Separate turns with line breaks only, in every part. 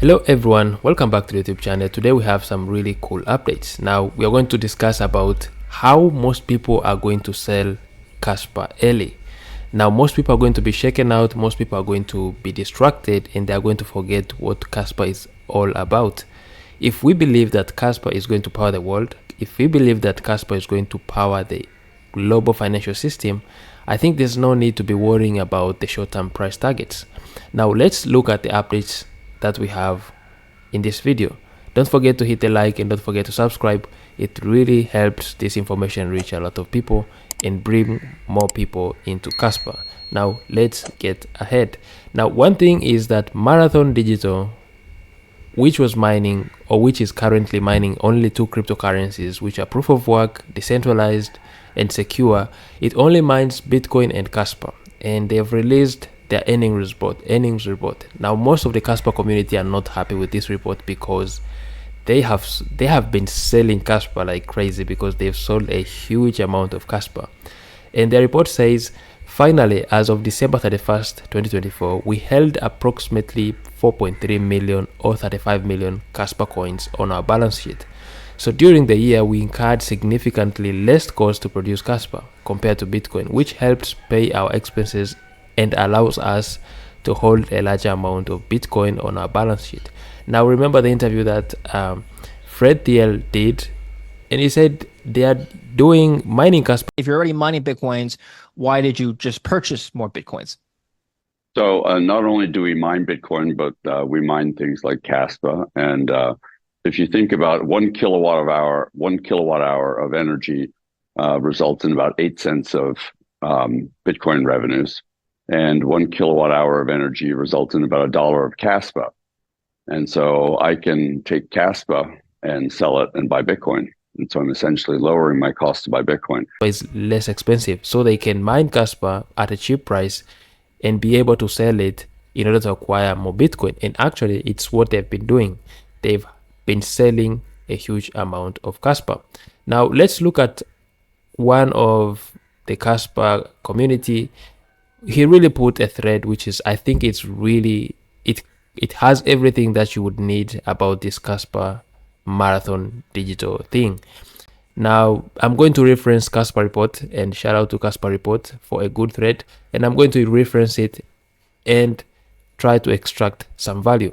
Hello everyone, welcome back to the YouTube channel. Today we have some really cool updates. Now we are going to discuss about how most people are going to sell Kaspa early. Now most people are going to be shaken out, most people are going to be distracted, and they are going to forget what Kaspa is all about. If we believe that Kaspa is going to power the world, if we believe that Kaspa is going to power the global financial system, I think there's no need to be worrying about the short-term price targets. Now let's look at the updates that we have in this video. Don't forget to hit the like and don't forget to subscribe. It really helps this information reach a lot of people and bring more people into Kaspa. Now let's get ahead. Now one thing is that Marathon Digital, which was mining or which is currently mining only two cryptocurrencies which are proof of work, decentralized and secure, it only mines Bitcoin and Kaspa, and they have released their earnings report. Now most of the Kaspa community are not happy with this report because they have been selling Kaspa like crazy because they've sold a huge amount of Kaspa. And the report says, finally, as of December 31st, 2024, we held approximately 4.3 million or 35 million Kaspa coins on our balance sheet. So during the year, we incurred significantly less cost to produce Kaspa compared to Bitcoin, which helps pay our expenses and allows us to hold a larger amount of Bitcoin on our balance sheet. Now remember the interview that Fred Thiel did, and he said they are doing mining Kaspa.
If you're already mining Bitcoins, why did you just purchase more Bitcoins?
So not only do we mine Bitcoin, but we mine things like Kaspa. And if you think about 1 kilowatt hour of energy results in about 8 cents of Bitcoin revenues. And 1 kilowatt hour of energy results in about $1 of Kaspa. And so I can take Kaspa and sell it and buy Bitcoin. And so I'm essentially lowering my cost to buy Bitcoin.
It's less expensive, so they can mine Kaspa at a cheap price and be able to sell it in order to acquire more Bitcoin. And actually, it's what they've been doing. They've been selling a huge amount of Kaspa. Now, let's look at one of the Kaspa community. He really put a thread, which is, I think it's really, it has everything that you would need about this Kaspa Marathon Digital thing. Now I'm going to reference Kaspa report, and shout out to Kaspa report for a good thread, and I'm going to reference it and try to extract some value.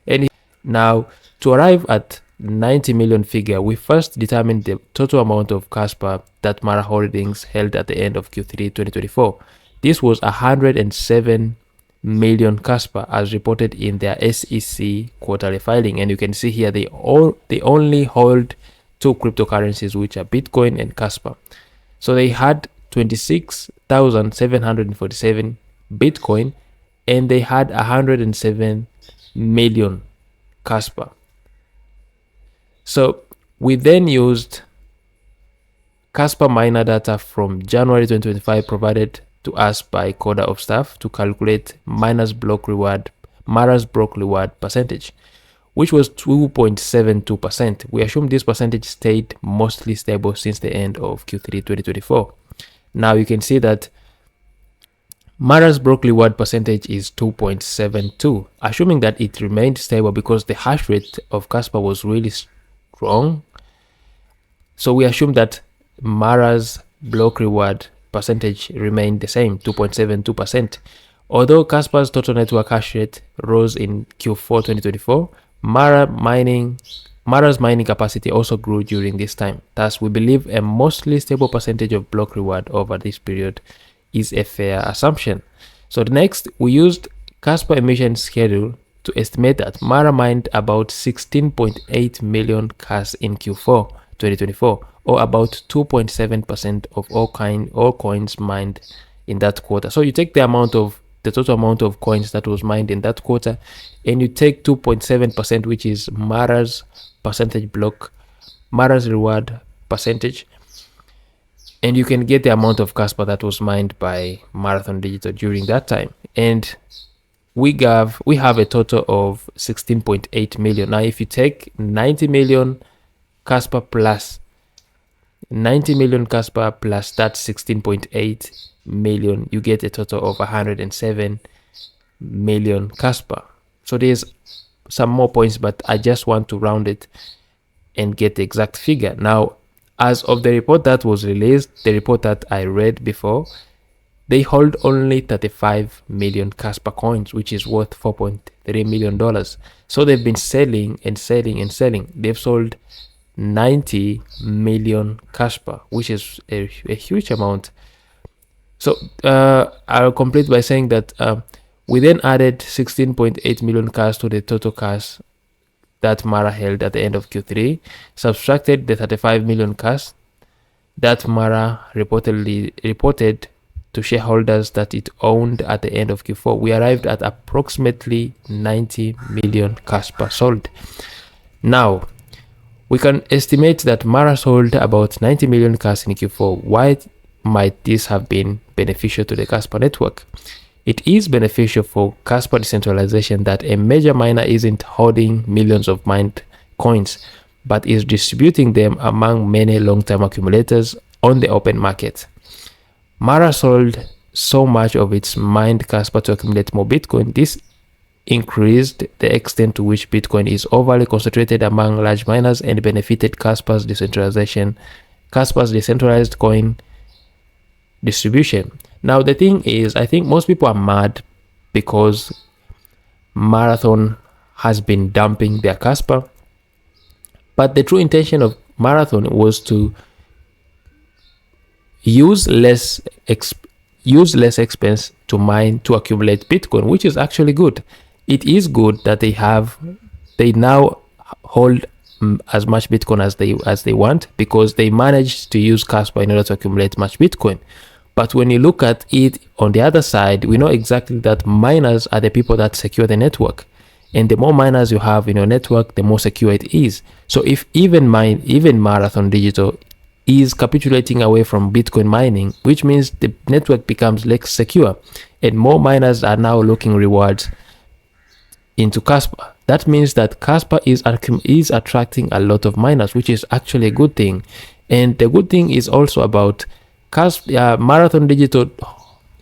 And now to arrive at 90 million figure, we first determined the total amount of Kaspa that Mara Holdings held at the end of Q3 2024. This was 107 million Kaspa as reported in their SEC quarterly filing, and you can see here they only hold two cryptocurrencies, which are Bitcoin and Kaspa. So they had 26,747 Bitcoin and they had 107 million Kaspa. So we then used Kaspa miner data from January 2025 provided to us by Coda of Staff to calculate Mara's block reward percentage, which was 2.72%. We assume this percentage stayed mostly stable since the end of Q3 2024. Now you can see that Mara's block reward percentage is 2.72, assuming that it remained stable because the hash rate of Kaspa was really strong. So we assume that Mara's block reward percentage remained the same, 2.72%. Although Kaspa's total network hash rate rose in Q4 2024, Mara's mining capacity also grew during this time. Thus, we believe a mostly stable percentage of block reward over this period is a fair assumption. So next, we used Kaspa emission schedule to estimate that Mara mined about 16.8 million Kas in Q4 2024, or about 2.7% of all coins mined in that quarter. So you take the total amount of coins that was mined in that quarter, and you take 2.7%, which is Mara's reward percentage, and you can get the amount of Kaspa that was mined by Marathon Digital during that time. And we have a total of 16.8 million. Now if you take 90 million Kaspa plus that 16.8 million, you get a total of 107 million Kaspa. So there's some more points, but I just want to round it and get the exact figure. Now, as of the report that was released, the report that I read before, they hold only 35 million Kaspa coins, which is worth $4.3 million. So they've been selling and selling and selling. They've sold 90 million Kaspa, which is a huge amount. So I'll complete by saying that we then added 16.8 million cash to the total cash that Mara held at the end of Q3, subtracted the 35 million cash that Mara reported to shareholders that it owned at the end of Q4. We arrived at approximately 90 million Kaspa sold. Now, we can estimate that Mara sold about 90 million cash in Q4. Why might this have been beneficial to the Kaspa network? It is beneficial for Kaspa decentralization that a major miner isn't holding millions of mined coins, but is distributing them among many long-term accumulators on the open market. Mara sold so much of its mined Kaspa to accumulate more Bitcoin. This increased the extent to which Bitcoin is overly concentrated among large miners and benefited Kaspa's decentralized coin distribution. Now, the thing is, I think most people are mad because Marathon has been dumping their Kaspa, but the true intention of Marathon was to use less expense to mine to accumulate Bitcoin, which is actually good. It is good that they now hold as much Bitcoin as they want, because they managed to use Kaspa in order to accumulate much Bitcoin. But when you look at it on the other side, we know exactly that miners are the people that secure the network. And the more miners you have in your network, the more secure it is. So if even Marathon Digital is capitulating away from Bitcoin mining, which means the network becomes less secure, and more miners are now looking rewards into Kaspa. That means that Kaspa is attracting a lot of miners, which is actually a good thing. And the good thing is also about Marathon Digital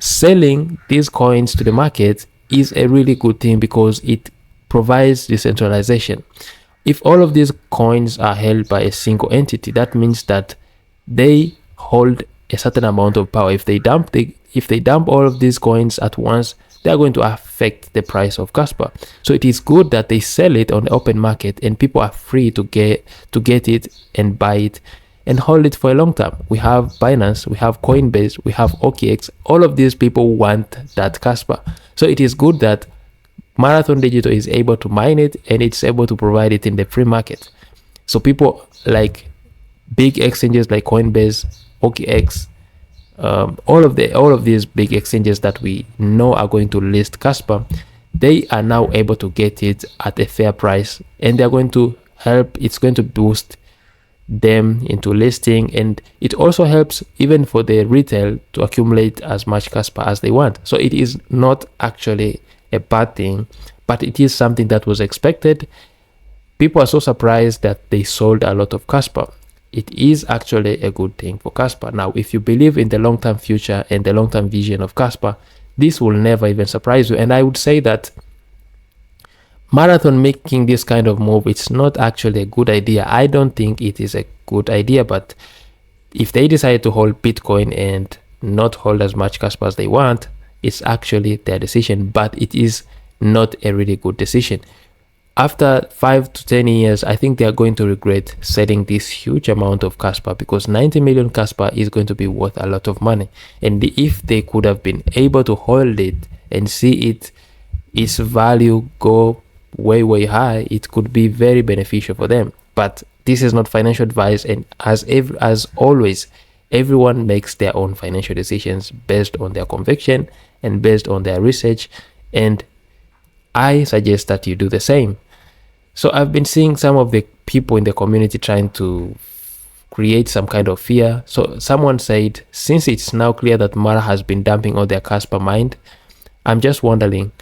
selling these coins to the market is a really good thing, because it provides decentralization. If all of these coins are held by a single entity, that means that they hold a certain amount of power. If they dump all of these coins at once, they are going to affect the price of Kaspa. So it is good that they sell it on the open market and people are free to get it and buy it and hold it for a long time. We have Binance, we have Coinbase, we have OKX. All of these people want that Kaspa. So it is good that Marathon Digital is able to mine it and it's able to provide it in the free market. So people like big exchanges like Coinbase, OKX, all of these big exchanges that we know are going to list Kaspa, they are now able to get it at a fair price, and they're going to help. It's going to boost them into listing, and it also helps even for the retail to accumulate as much Kaspa as they want. So it is not actually a bad thing, but it is something that was expected. People are so surprised that they sold a lot of Kaspa. It is actually a good thing for Kaspa. Now, if you believe in the long-term future and the long-term vision of Kaspa, this will never even surprise you. And I would say that Marathon making this kind of move, it's not actually a good idea. I don't think it is a good idea, but if they decide to hold Bitcoin and not hold as much Kaspa as they want, it's actually their decision, but it is not a really good decision. After 5 to 10 years, I think they are going to regret selling this huge amount of Kaspa, because 90 million Kaspa is going to be worth a lot of money. And if they could have been able to hold it and see its value go way high, it could be very beneficial for them. But this is not financial advice, and as always, everyone makes their own financial decisions based on their conviction and based on their research, and I suggest that you do the same. So I've been seeing some of the people in the community trying to create some kind of fear. So someone said, since it's now clear that Mara has been dumping all their Kaspa mined, I'm just wondering,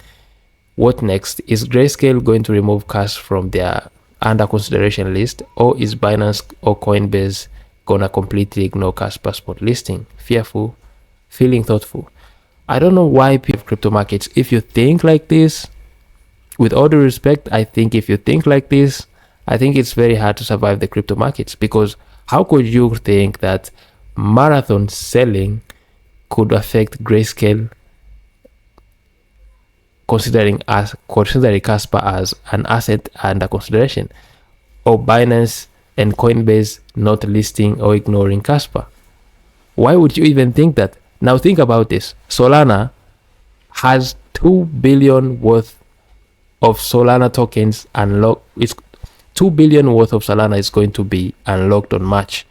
what next? Is Grayscale going to remove cash from their under consideration list, or is Binance or Coinbase gonna completely ignore Kaspa spot listing? Fearful, feeling thoughtful. I don't know why people crypto markets. If you think like this, with all due respect, I think if you think like this, I think it's very hard to survive the crypto markets, because how could you think that marathon selling could affect Grayscale, considering Kaspa as an asset under consideration, or Binance and Coinbase not listing or ignoring Kaspa? Why would you even think that? Now think about this. Solana has 2 billion worth of Solana tokens unlocked. It's 2 billion worth of Solana is going to be unlocked on March.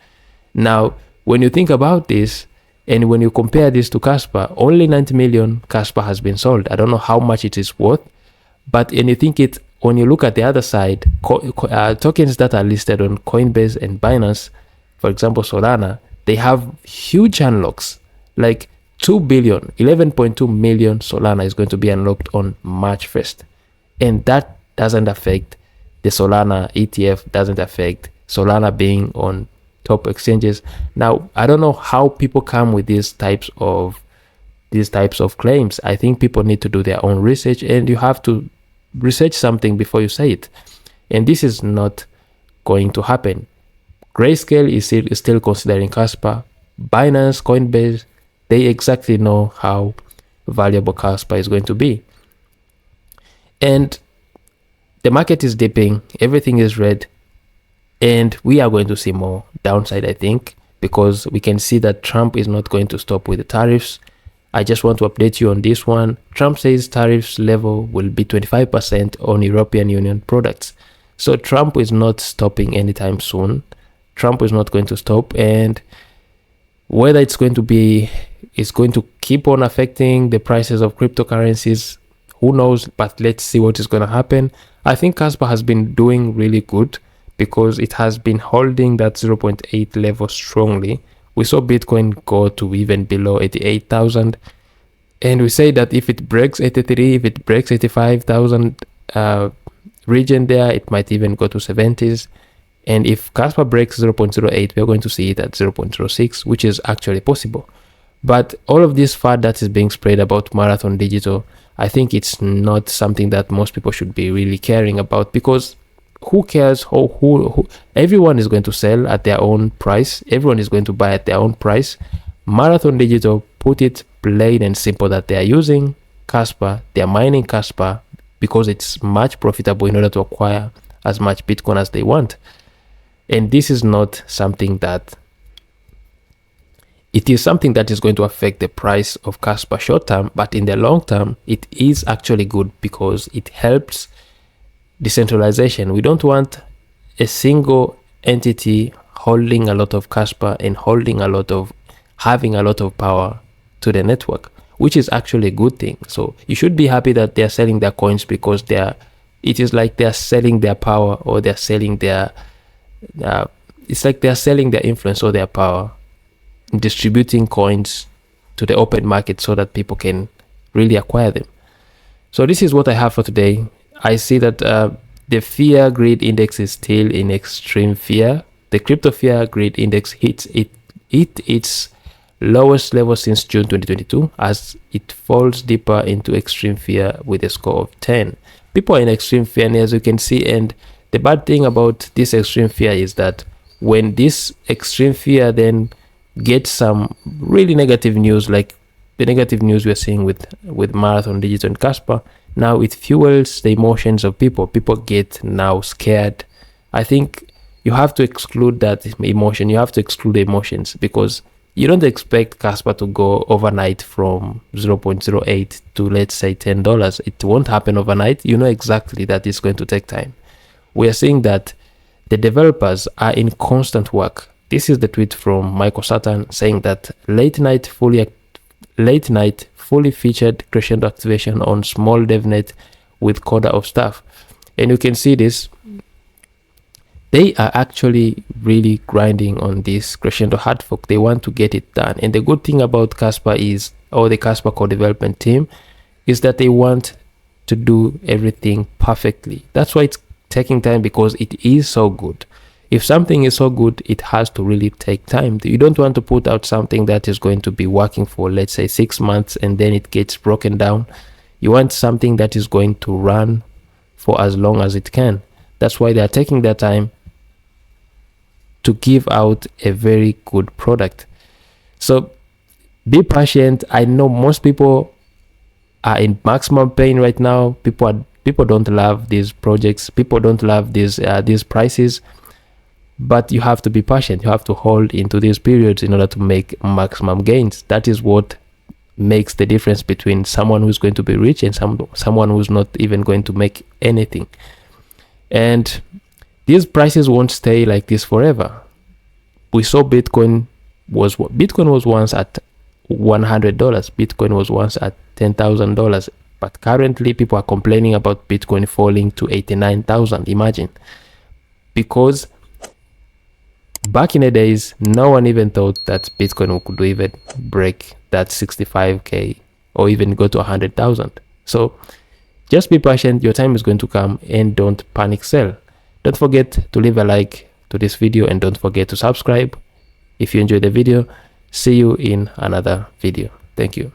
Now, when you think about this, and when you compare this to Kaspa, only 90 million Kaspa has been sold. I don't know how much it is worth, but when you think it, when you look at the other side, tokens that are listed on Coinbase and Binance, for example, Solana, they have huge unlocks, like 2 billion, 11.2 million Solana is going to be unlocked on March 1st. And that doesn't affect the Solana ETF, doesn't affect Solana being on top exchanges. Now, I don't know how people come with these types of claims. I think people need to do their own research, and you have to research something before you say it. And this is not going to happen. Grayscale is still considering Kaspa. Binance, Coinbase, they exactly know how valuable Kaspa is going to be. And the market is dipping, everything is red, and we are going to see more downside, I think, because we can see that Trump is not going to stop with the tariffs. I just want to update you on this one. Trump says tariffs level will be 25% on European Union products. So Trump is not stopping anytime soon. Trump is not going to stop, and whether it's going to keep on affecting the prices of cryptocurrencies, who knows? But let's see what is going to happen. I think Kaspa has been doing really good because it has been holding that 0.8 level strongly. We saw Bitcoin go to even below 88,000, and we say that if it breaks 83, if it breaks 85,000 region there, it might even go to 70s. And if Kaspa breaks 0.08, we're going to see it at 0.06, which is actually possible. But all of this fad that is being spread about Marathon Digital, I think it's not something that most people should be really caring about, because who cares? Who everyone is going to sell at their own price. Everyone is going to buy at their own price. Marathon Digital put it plain and simple that they are using Kaspa, they are mining Kaspa because it's much profitable in order to acquire as much Bitcoin as they want. And this is not something that, it is something that is going to affect the price of Kaspa short term, but in the long term, it is actually good because it helps decentralization. We don't want a single entity holding a lot of Kaspa and having a lot of power to the network, which is actually a good thing. So you should be happy that they're selling their coins, because it is like they're selling their power, or they're selling their it's like they're selling their influence or their power, distributing coins to the open market so that people can really acquire them. So this is what I have for today. I see that the fear greed index is still in extreme fear. The crypto fear greed index hit its lowest level since June 2022 as it falls deeper into extreme fear with a score of 10. People are in extreme fear, and as you can see, and the bad thing about this extreme fear is that when this extreme fear then gets some really negative news, like the negative news we're seeing with Marathon Digital and Kaspa, now it fuels the emotions of people. People get now scared. I think you have to exclude that emotion. You have to exclude the emotions, because you don't expect Kaspa to go overnight from 0.08 to, let's say, $10. It won't happen overnight. You know exactly that it's going to take time. We are seeing that the developers are in constant work. This is the tweet from Michael Sutton saying that late night fully featured crescendo activation on small devnet with coda of staff. And you can see this. They are actually really grinding on this crescendo hard fork. They want to get it done. And the good thing about Kaspa is, or the Kaspa core development team, is that they want to do everything perfectly. That's why it's taking time, because it is so good. If something is so good, it has to really take time. You don't want to put out something that is going to be working for, let's say, 6 months and then it gets broken down. You want something that is going to run for as long as it can. That's why they are taking their time to give out a very good product. So be patient. I know most people are in maximum pain right now. People don't love these projects. People don't love these prices. But you have to be patient. You have to hold into these periods in order to make maximum gains. That is what makes the difference between someone who's going to be rich and someone who's not even going to make anything. And these prices won't stay like this forever. We saw Bitcoin was once at $100. Bitcoin was once at $10,000. But currently people are complaining about Bitcoin falling to 89,000. Imagine. Because back in the days, no one even thought that Bitcoin could even break that 65K or even go to 100,000. So just be patient. Your time is going to come, and don't panic sell. Don't forget to leave a like to this video, and don't forget to subscribe if you enjoyed the video. See you in another video. Thank you.